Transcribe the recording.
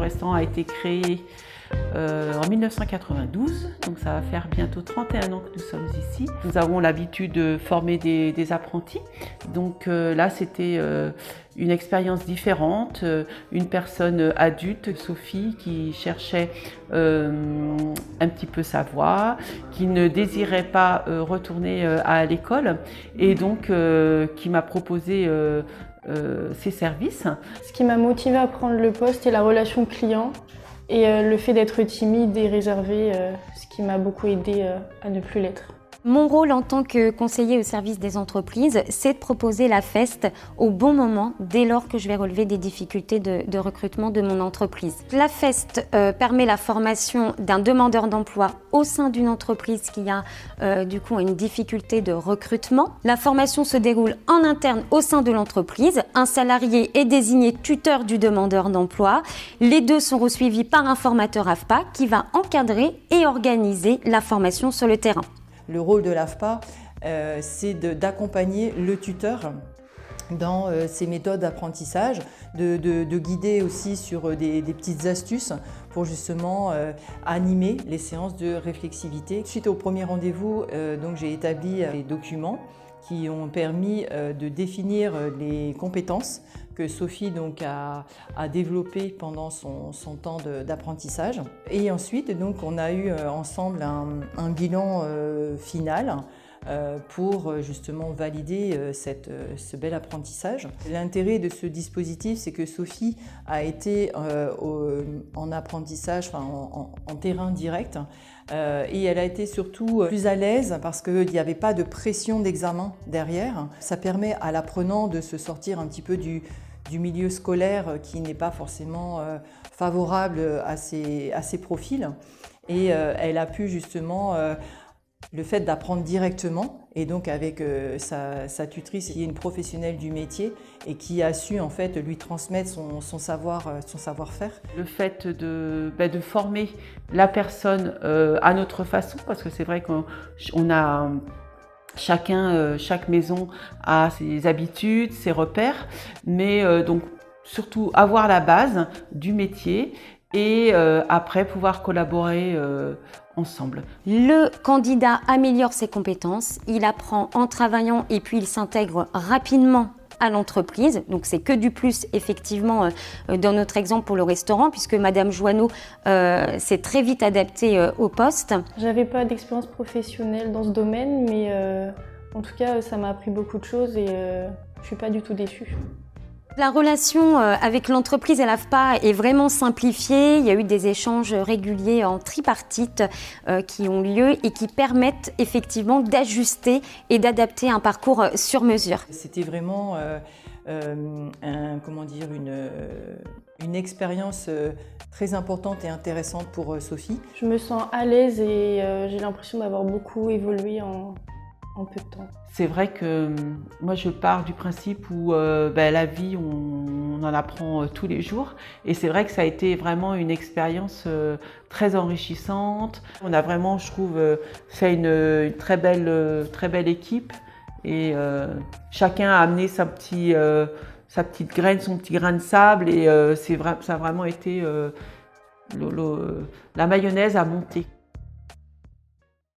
restaurant a été créé en 1992, donc ça va faire bientôt 31 ans que nous sommes ici. Nous avons l'habitude de former des apprentis, donc là c'était une expérience différente, une personne adulte, Sophie, qui cherchait un petit peu sa voie, qui ne désirait pas retourner à l'école et donc qui m'a proposé ses services. Ce qui m'a motivée à prendre le poste est la relation client et le fait d'être timide et réservée, ce qui m'a beaucoup aidée à ne plus l'être. Mon rôle en tant que conseiller au service des entreprises, c'est de proposer la FEST au bon moment, dès lors que je vais relever des difficultés de recrutement de mon entreprise. La FEST permet la formation d'un demandeur d'emploi au sein d'une entreprise qui a du coup une difficulté de recrutement. La formation se déroule en interne au sein de l'entreprise. Un salarié est désigné tuteur du demandeur d'emploi. Les deux sont resuivis par un formateur AFPA qui va encadrer et organiser la formation sur le terrain. Le rôle de l'AFPA, c'est d'accompagner le tuteur dans ses méthodes d'apprentissage, de guider aussi sur des petites astuces pour justement animer les séances de réflexivité. Suite au premier rendez-vous, donc j'ai établi des documents qui ont permis de définir les compétences que Sophie donc, a développées pendant son temps d'apprentissage. Et ensuite, donc, on a eu ensemble un bilan final pour justement valider ce bel apprentissage. L'intérêt de ce dispositif, c'est que Sophie a été en apprentissage, enfin, en terrain direct, et elle a été surtout plus à l'aise parce qu'il n'y avait pas de pression d'examen derrière. Ça permet à l'apprenant de se sortir un petit peu du milieu scolaire qui n'est pas forcément favorable à ses profils. Et elle a pu justement, le fait d'apprendre directement, et donc avec sa tutrice qui est une professionnelle du métier et qui a su en fait lui transmettre son savoir-faire. Le fait de former la personne à notre façon, parce que c'est vrai qu'on a chaque maison a ses habitudes, ses repères, mais donc surtout avoir la base du métier et après pouvoir collaborer ensemble. Le candidat améliore ses compétences, il apprend en travaillant et puis il s'intègre rapidement à l'entreprise. Donc c'est que du plus effectivement dans notre exemple pour le restaurant, puisque Madame Joanneau s'est très vite adaptée au poste. J'avais pas d'expérience professionnelle dans ce domaine, mais en tout cas ça m'a appris beaucoup de choses et je suis pas du tout déçue. La relation avec l'entreprise et l'AFPA est vraiment simplifiée. Il y a eu des échanges réguliers en tripartite qui ont lieu et qui permettent effectivement d'ajuster et d'adapter un parcours sur mesure. C'était vraiment une expérience très importante et intéressante pour Sophie. Je me sens à l'aise et j'ai l'impression d'avoir beaucoup évolué en peu de temps. C'est vrai que moi je pars du principe où la vie on en apprend tous les jours et c'est vrai que ça a été vraiment une expérience très enrichissante. On a vraiment, je trouve, fait une très belle équipe et chacun a amené sa petite graine, son petit grain de sable et ça a vraiment été la mayonnaise à monter.